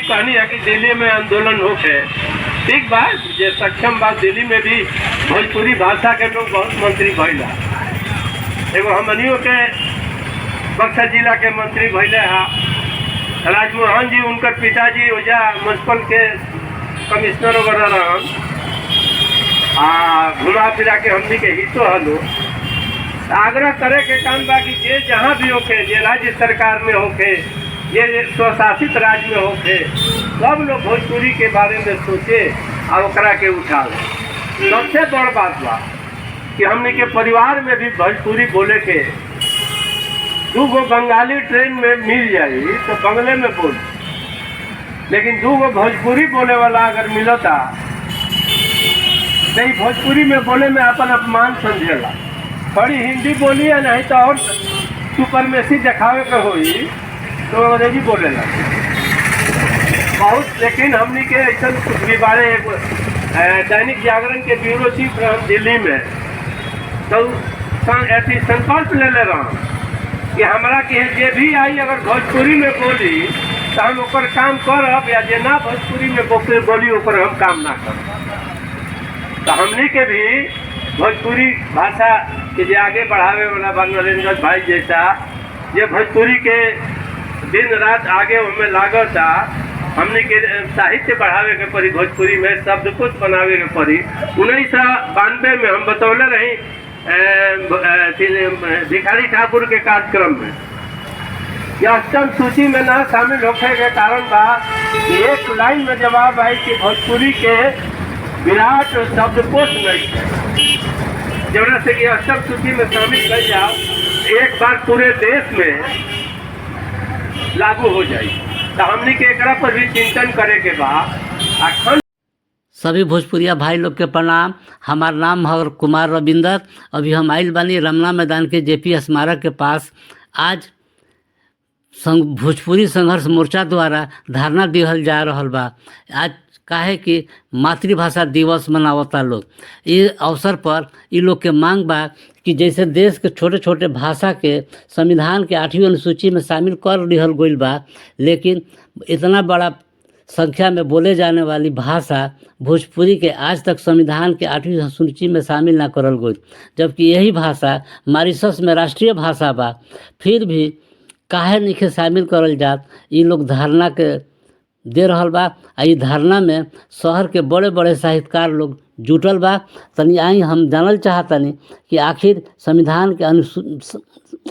कहनी है कि दिल्ली में आंदोलन होके ठीक बात जे सक्षम बात दिल्ली में भी भोजपुरी भाषा के लोग बहुत मंत्री भैला एगो हमनियों के बक्सर जिला के मंत्री भैले है राजमोहन जी उनकर पिताजी ओजा म्यूनसिपल के कमिश्नर वगैरह रहन घुमा फिरा के हमनी के हितो हलो आग्रह करे के काम बा कि जे जहाँ भी होके जे राज्य सरकार में होके ये स्वशासित राज्य में होके सब लोग भोजपुरी के बारे में सोचे और ओकरा के उठावे। सबसे बड़ बात बा कि हमने के परिवार में भी भोजपुरी बोले के दूगो बंगाली ट्रेन में मिल जाए तो बंगले में बोल लेकिन दूगो भोजपुरी बोले वाला अगर मिलता नहीं भोजपुरी में बोले में अपन अपमान समझेला थोड़ी हिंदी बोली है नहीं तो और सुपरमेसी दिखावे के होई तो अंग्रेजी बोलेला बहुत। लेकिन हमनी के ऐसा कुछ भी बारे दैनिक जागरण के ब्यूरो चीफ रहा दिल्ली में तो ऐसी संकल्प ले रहा कि हमारा के जे भी आई अगर भोजपुरी में बोली तो हम ओकर काम करब या जे ना भोजपुरी में बोली ओकर हम काम ना करब। तो हमनी के भी भोजपुरी भाषा के जे आगे बढ़ावे वाला बा नरेंद्र भाई जैसा ये भोजपुरी के दिन रात आगे हमें लागता हमने के साहित्य बढ़ावे के पड़ी भोजपुरी में शब्दकोश बनावे के पड़ी। 1992 में हम बतौले रही भिखारी ठाकुर के कार्यक्रम में यह अष्टम सूची में ना शामिल होने के कारण बा एक लाइन में जवाब आई कि भोजपुरी के विराट शब्दकोश नहीं है जरा से कि अष्टम सूची में शामिल कर जाओ एक बार पूरे देश में लागू हो जाए। तो हमने के एकरा पर भी चिंतन करे के बाद सभी भोजपुरिया भाई लोग के प्रणाम। हमार नाम है कुमार रविंदर। अभी हम आइल बानी रमना मैदान के जेपी स्मारक के पास। आज भोजपुरी संघर्ष मोर्चा द्वारा धरना दिहल जा रहल बा। आज काहे कि मातृभाषा दिवस मनावता लोग। ये अवसर पर ये लोग के मांग बा कि जैसे देश के छोटे छोटे भाषा के संविधान के 8वीं अनुसूची में शामिल कर दिहल गइल बा, लेकिन इतना बड़ा संख्या में बोले जाने वाली भाषा भोजपुरी के आज तक संविधान के 8वीं अनुसूची में शामिल ना करल गई, जबकि यही भाषा मॉरिशस में राष्ट्रीय भाषा बा। फिर भी काहे नहीं शामिल करल जात। ये लोग धरना के दे रहल बा। ई धरना में शहर के बड़े बड़े साहित्यकार लोग जुटल बा। तनी आई हम जानल चाहतनी कि आखिर संविधान के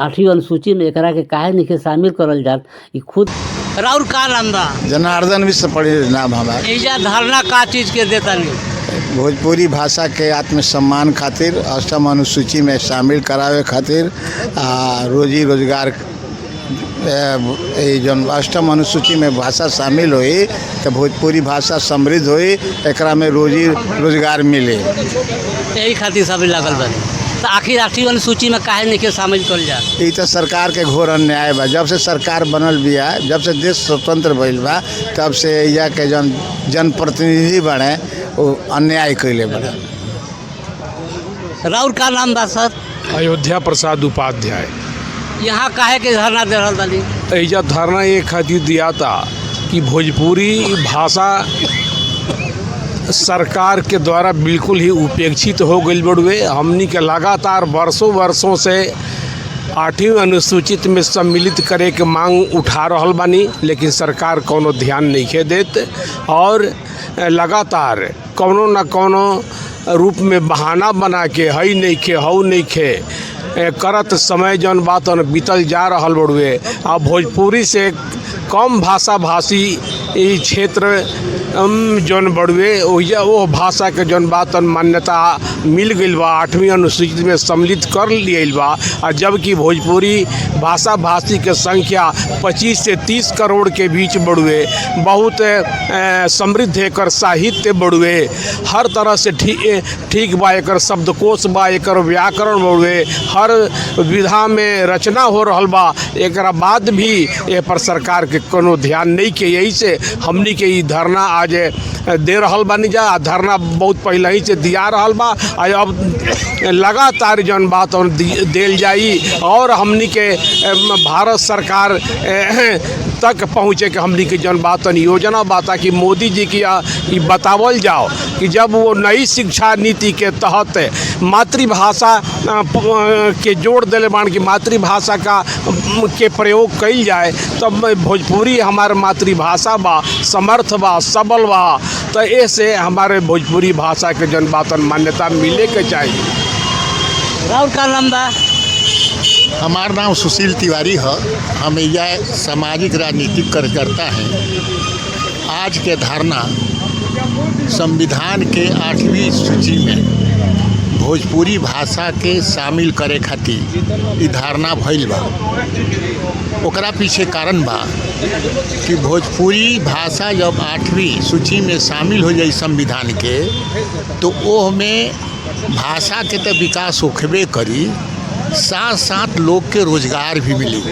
8वीं अनुसूची में एकरा के काहे नहीं शामिल करल जात। ई खुद राउर का नाम बा? जनार्दन विश्व पढ़ी नाम हमारा। एजा धरना का चीज के देता नहीं? भोजपुरी भाषा के आत्मसम्मान खातिर 8वीं अनुसूची में शामिल करावे खातिर रोजी रोजगार जन 8वीं अनुसूची में भाषा शामिल होई तो भोजपुरी भाषा समृद्ध होई, एकरा में रोजी रोजगार मिले। यही खातिर सब लागल बा। तो आखिर 8वीं अनुसूची में काहे नहीं शामिल कर जा? ये तो सरकार के घोर अन्याय बा। जब से सरकार बनल बिया, जब से देश स्वतंत्र भइल बा, तब से यहाँ के जनप्रतिनिधि बने वो अन्याय कैले बने। राउर का नाम बा सर? अयोध्या प्रसाद उपाध्याय। यहाँ काहे के धरना दे रहल बानी? एजा धरना ये खातिर दिया था कि भोजपुरी भाषा सरकार के द्वारा बिल्कुल ही उपेक्षित हो गई बड़ुए। हमनी के लगातार वर्षों से 8वीं अनुसूचित में सम्मिलित करे के मांग उठा रहल बानी, लेकिन सरकार कोनो ध्यान नहीं देत और लगातार कोनो न कोनो रूप में बहाना बना के हई नहीं खे हऊ नहीं खे करत समय जौन बात बीतल जा रहल बड़ुए। आ भोजपुरी से कम भाषा भाषी ई क्षेत्र जौन बड़ुए वो भाषा के जौन बात मान्यता मिल गई बा, 8वीं अनुसूचित में सम्मिलित कर लियल बा। और जबकि भोजपुरी भाषा भाषी के संख्या 25 से 30 करोड़ के बीच बड़ुए। बहुत समृद्ध एकर साहित्य बड़ुए, हर तरह से ठीक बा। एकर शब्दकोश बा, एकर व्याकरण बड़ुए, हर विधा में रचना हो रहल बा। एकरा बाद भी ए पर सरकार के कोनो ध्यान नहीं के। यही से हमनी के ई धरना आज दे रहल बानी जा। धरना बहुत पहले ही से दिया रहल बा, अब लगातार जौन बात देल जाई और हमनी के भारत सरकार तक पहुँचे के हमनी के जौन बात योजना बाता कि मोदी जी की ई बतावल जाओ कि जब वो नई शिक्षा नीति के तहत मातृभाषा के जोड़ दिले बाण कि मातृभाषा के प्रयोग कइल जाए, तब भोजपुरी हमारे मातृभाषा बा, समर्थ बा, सबल बा, तो ऐसे हमारे भोजपुरी भाषा के जन बातन मान्यता मिले के चाहिए। राउर का नाम बा? हमारा नाम सुशील तिवारी है। हम यह सामाजिक राजनीतिक कार्यकर्ता हैं। आज के धरना संविधान के 8वीं सूची में भोजपुरी भाषा के शामिल करे खातिर ई धारणा भइल बा। ओकरा पीछे कारण बा कि भोजपुरी भाषा जब 8वीं सूची में शामिल हो जाए संविधान के, तो ओह में भाषा के तो विकास होखबे करी, साथ साथ लोग के रोजगार भी मिली।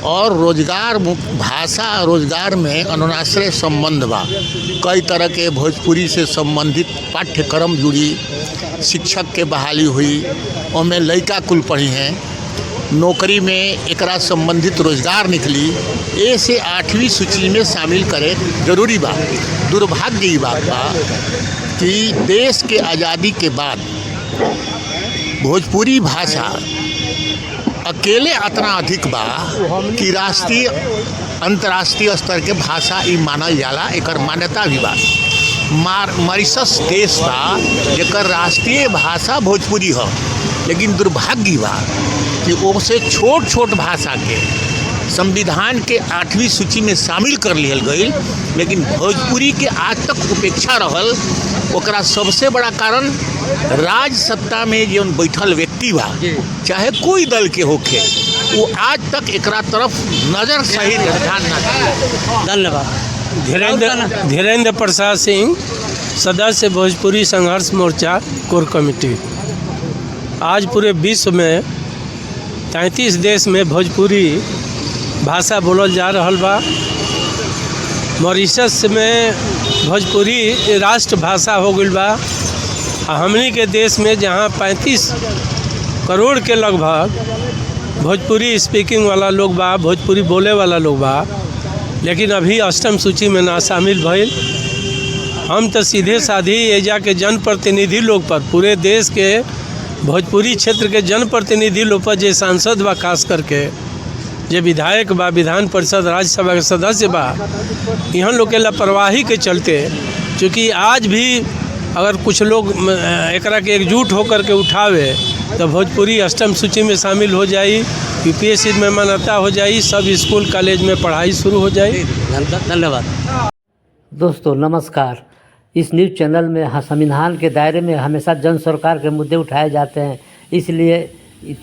और रोजगार, भाषा रोजगार में अनुनाश्रय संबंध बा। कई तरह के भोजपुरी से संबंधित पाठ्यक्रम जुड़ी, शिक्षक के बहाली हुई, उनमें लड़का कुल पढ़ी हैं, नौकरी में एकरा संबंधित रोजगार निकली। ऐसे 8वीं सूची में शामिल करे जरूरी बा। दुर्भाग्य की बात बा कि देश के आज़ादी के बाद भोजपुरी भाषा अकेले इतना अधिक बा कि राष्ट्रीय अंतर्राष्ट्रीय स्तर के भाषा ई मानल जाला, एकर मान्यता भी बा। मॉरिशस देश बा जेकर राष्ट्रीय भाषा भोजपुरी है, लेकिन दुर्भाग्य बा कि उससे छोट छोट भाषा के संविधान के 8वीं सूची में शामिल कर लियल गई, लेकिन भोजपुरी के आज तक उपेक्षा रहल। ओकरा सबसे बड़ा कारण राज सत्ता में जो बैठल व्यक्ति बा, चाहे कोई दल के होखे, वो आज तक एकरा तरफ नज़र सही ध्यान ना दिया। धन्यवाद। धीरेन्द्र प्रसाद सिंह, सदस्य भोजपुरी संघर्ष मोर्चा कोर कमेटी। आज पूरे विश्व में 33 देश में भोजपुरी भाषा बोलल जा रहल बा। मॉरिशस में भोजपुरी राष्ट्र भाषा हो गई बा। हमनी के देश में जहाँ 35 करोड़ के लगभग भोजपुरी स्पीकिंग वाला लोग बा, भोजपुरी बोले वाला लोग बा, लेकिन अभी 8वीं सूची में ना शामिल भइल। हम तो सीधे साधी एजा के जनप्रतिनिधि लोग पर, पूरे देश के भोजपुरी क्षेत्र के जनप्रतिनिधि लोग पर, जे सांसद बा, खास करके जे विधायक बा, विधान परिषद राज्यसभा के सदस्य बा, यहाँ लोग के लापरवाही के चलते, चूँकि आज भी अगर कुछ लोग एकरा के एकजुट होकर के उठावे तो भोजपुरी 8वीं सूची में शामिल हो जाई, यूपीएससी में मान्यता हो जाई, सब स्कूल कॉलेज में पढ़ाई शुरू हो जाई। धन्यवाद। दोस्तों नमस्कार। इस न्यूज़ चैनल में संविधान के दायरे में हमेशा जन सरकार के मुद्दे उठाए जाते हैं, इसलिए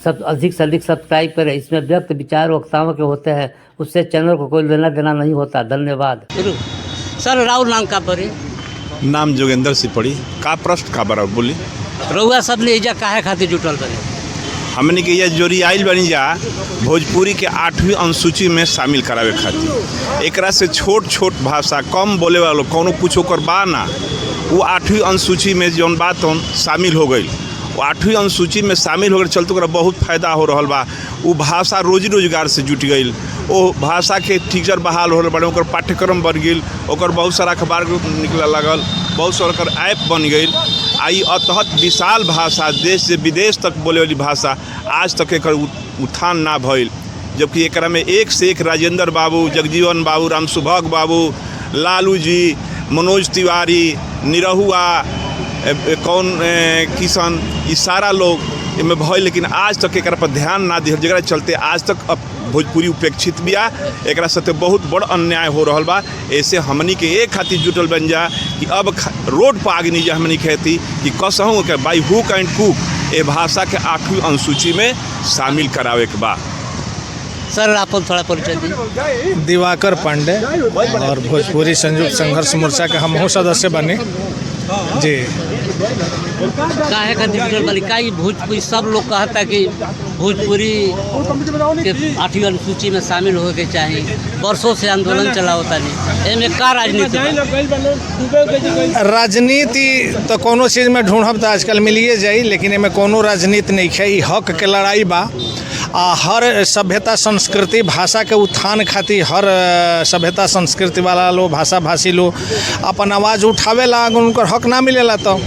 सब अधिक से अधिक सब्सक्राइब करें। इसमें व्यक्त विचार वक्ताओं के होते हैं, उससे चैनल को कोई लेना देना नहीं होता। धन्यवाद। सर राउर नाम का पड़ी? नाम जोगेंद्र सिपड़ी। का प्रश्न का बराबर बोली? रउआ सब ले एजा काहे खातिर जुटल बने? हमने के ये जोरी आइल बनी जा भोजपुरी के 8वीं अनुसूची में शामिल करावे खातिर। एकरा से छोट छोट भाषा, कम बोले वालों कौनो कुछ ओकर बा ना, वो 8वीं अनुसूची में जौन बात शामिल हो गई। वो 8वीं अनुसूची में शामिल हो गए चलते ओकरा बहुत फायदा हो रहा बा। वो भाषा रोजी रोजगार से जुट गई, वो भाषा के टीचर बहाल हो रहे, ओकर पाठ्यक्रम बढ़ गई, ओकर बहुत सारा अखबार निकले लगल, बहुत सारा ऐप बन गई। आई अतहत विशाल भाषा, देश से विदेश तक बोले वाली भाषा, आज तक एक उत्थान ना भइल। जबकि एकरा में एक से एक राजेंद्र बाबू, जगजीवन बाबू, राम सुभग बाबू, लालू जी, मनोज तिवारी, निरहुआ, किशन, ये सारा लोग इनमें भइल, लेकिन आज तक एक पर ध्यान ना दिहल, जरा चलते आज तक अब भोजपुरी उपेक्षित बिया। एक साथ बहुत बड़ अन्याय हो रहा बा। ऐसे हमनी के एक खातिर जुटल बन जा कि अब रोड पर आगे नहीं जा हमनी कहती कि कसहूँ के बाई हुक एंड कुक ये भाषा के 8वीं अनुसूची में शामिल करावे के बा। सर आप थोड़ा परिचय दी। दिवाकर पांडे और भोजपुरी संयुक्त संघर्ष मोर्चा के हम सदस्य बने। जी। काहे का डिजिटल वाली का ई भोजपुरी सब लोग कहता कि भोजपुरी के 8वीं अनुसूची में शामिल होके के चाहिए, वर्षों से आंदोलन चलावता नहीं, एमे का राजनीति बा? राजनीति तो कोनो चीज़ में ढूंढब तो आजकल मिलिए जाई, लेकिन एमे कोनो राजनीति नहीं है। ई हक के लड़ाई बा। हर सभ्यता संस्कृति भाषा के उत्थान खातिर हर सभ्यता संस्कृति वाला लोग भाषा भाषी लोग अपन आवाज़ उठावेला, उनकर हक ना मिलेला। तो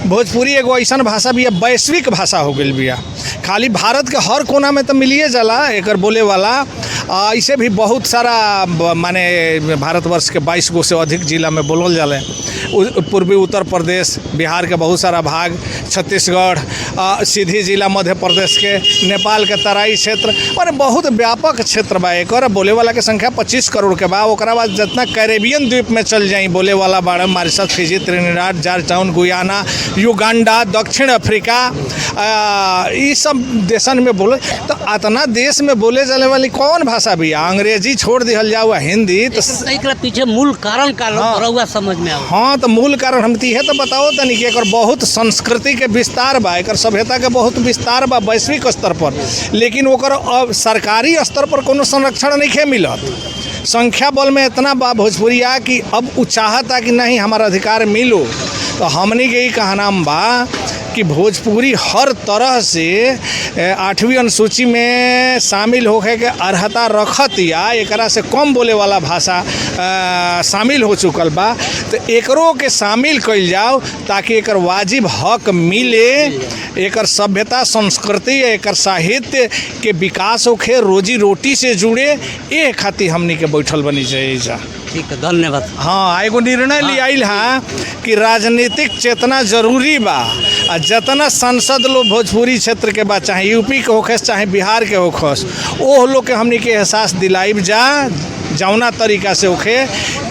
भोजपुरी एगो ऐसा भाषा भी वैश्विक भाषा हो गई बिया, खाली भारत के हर कोना में तो मिलिए जाला एकर बोले वाला। ऐसे भी बहुत सारा माने भारतवर्ष के 22 गो से अधिक जिला में बोलल जाला। पूर्वी उत्तर प्रदेश, बिहार के बहुत सारा भाग, छत्तीसगढ़, सीधी जिला मध्य प्रदेश के, नेपाल के तराई क्षेत्र, माने बहुत व्यापक क्षेत्र बा। एकर बोले वाला के संख्या 25 करोड़ के बा। ओकरा बाद जितना कैरेबियन द्वीप में चल जाई बोले वाला बाड़ा, Mauritius, Fiji, Trinidad, Georgetown, Guyana, Uganda, दक्षिण अफ्रीका, ये सब देशन में बोले। तो इतना देश में बोले जाने वाली कौन भाषा भी? अंग्रेजी छोड़ दिहल जाओ, हिंदी। तो एकरा पीछे मूल कारण का रहुआ समझ में आओ? हाँ, तो मूल कारण हम तीहे तो बताओ तनी कि एकर बहुत संस्कृति के विस्तार बा, एकर सभ्यता के बहुत विस्तार बा वैश्विक स्तर पर, लेकिन ओकर सरकारी स्तर पर कोनो संरक्षण नहीं खे मिलत। संख्या बल में इतना बा भोजपुरिया कि अब उ चाहता कि नहीं हमारा अधिकार मिलो। तो हमनी के ही कहना बा कि भोजपुरी हर तरह से 8वीं अनुसूची में शामिल होके के अर्हता रखत या एकरा से कम बोले वाला भाषा शामिल हो चुकल बा। तो एकरो के शामिल कइल जाओ ताकि एकर वाजिब हक मिले, एकर सभ्यता संस्कृति, एकर साहित्य के विकास होखे, रोजी रोटी से जुड़े। ये खातिर हमनी के बैठल बनी चाहिए। ठीक है, धन्यवाद। हाँ, एगो निर्णय लियाइल है कि राजनीतिक चेतना जरूरी बा। जितना सांसद लोग भोजपुरी क्षेत्र के बा, चाहे यूपी के होखस चाहे बिहार के होखस, वो लोग के हमनी के एहसास दिलाइब जौना तरीका से होखे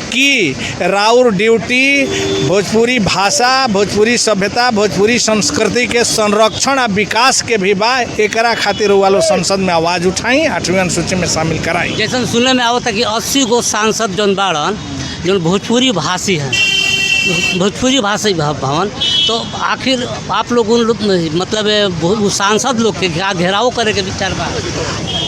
कि राउर ड्यूटी भोजपुरी भाषा, भोजपुरी सभ्यता, भोजपुरी संस्कृति के संरक्षण और विकास के भी बा। एकरा खातिर वालों संसद में आवाज़ उठाई, 8वीं अनुसूची में शामिल कराई। जैसे सुनने में आवता कि 80 गो सांसद जौन बाड़न जौन भोजपुरी भाषी हैं, भोजपुरी भाषी भवन, तो आखिर आप लोग उन लोग मतलब सांसद लोग के घेराव करे के विचार बा?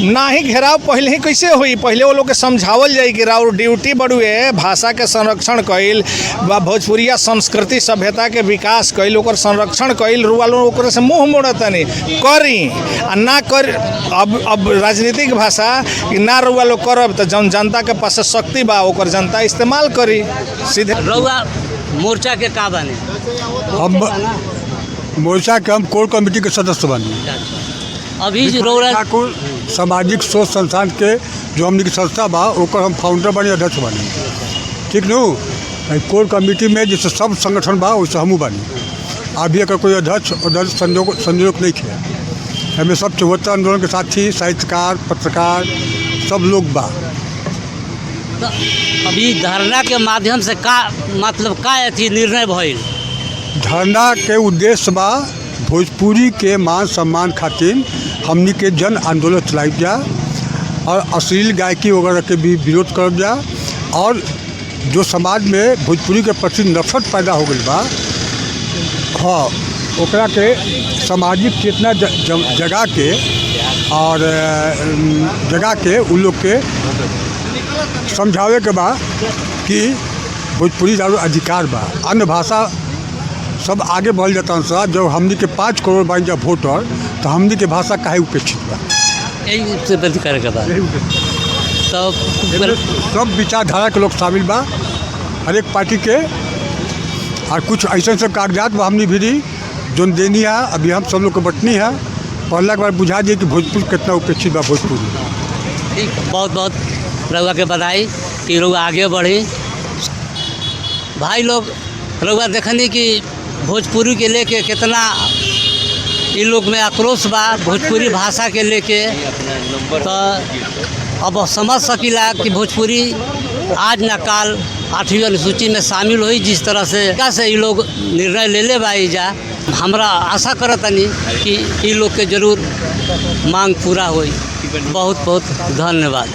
ना ही घेराव पहले ही कैसे हुई? पहले वो लोग के समझावल जाए कि राउर ड्यूटी बड़ुए भाषा के संरक्षण कइल, भोजपुरिया संस्कृति सभ्यता के विकास कइल, ओकर संरक्षण कइल। रुआलो ओकरे से मुँह मोड़तनी करी आ ना कर। अब राजनीतिक भाषा कि ना रुआ लोग करब तो जौन जनता के पास शक्ति बा ओकर जनता इस्तेमाल करी। सीधे रउआ मोर्चा के का बने? हम मोर्चा के हम कोर कमेटी के सदस्य बने। अभी रउआ ठाकुर सामाजिक सोच संस्थान के जो हमने की संस्था बा ओकर हम फाउंडर बने, अध्यक्ष बने। ठीक नु? कोर कमेटी में जैसे सब संगठन बा वैसे हमू बने। अभी अगर कोई अध्यक्ष संयोग नहीं किया। हमें सब 74 आंदोलन के साथी, साहित्यकार, पत्रकार सब लोग बा। तो अभी धरना के माध्यम से का मतलब का अथी निर्णय भइल? धरना के उद्देश्य बा भोजपुरी के मान सम्मान खातिर हमनी के जन आंदोलन चलाइब जा और अश्लील गायकी वगैरह के भी विरोध करब जा। और जो समाज में भोजपुरी के प्रति नफरत पैदा हो गई बा, हाँ, ओकरा के सामाजिक चेतना जगा के और जगा के उन लोग के समझावे के बा कि भोजपुरी जरूर अधिकार बा। अन्य भाषा सब आगे बढ़ जाता है। जब हमनी के 5 करोड़ बन जा वोटर, तो हमनी के भाषा काहे उपेक्षित बा? यही से बंद करे के बाद तो सब विचारधारा के लोग शामिल बा हर एक पार्टी के। और कुछ ऐसे सब कागजात बा हमनी भी जो देनी है। अभी हम सब लोग को बटनी है, पहला बार बुझा दिए कि भोजपुर कितना उपेक्षित बा भोजपुरी। ठीक, बहुत बहुत रउआ के बधाई कि रउआ आगे बढ़ी। भाई लोग रउआ देखनी कि भोजपुरी के लेके कितना इन लोग में आक्रोश बा भोजपुरी भाषा के लेके। तो अब समझ सकीला कि भोजपुरी आज न काल 8वीं अनुसूची में शामिल हुई। जिस तरह से ये लोग निर्णय ले बा जा, हमरा आशा करतनी कि इन लोग के जरूर मांग पूरा होई। बहुत बहुत धन्यवाद।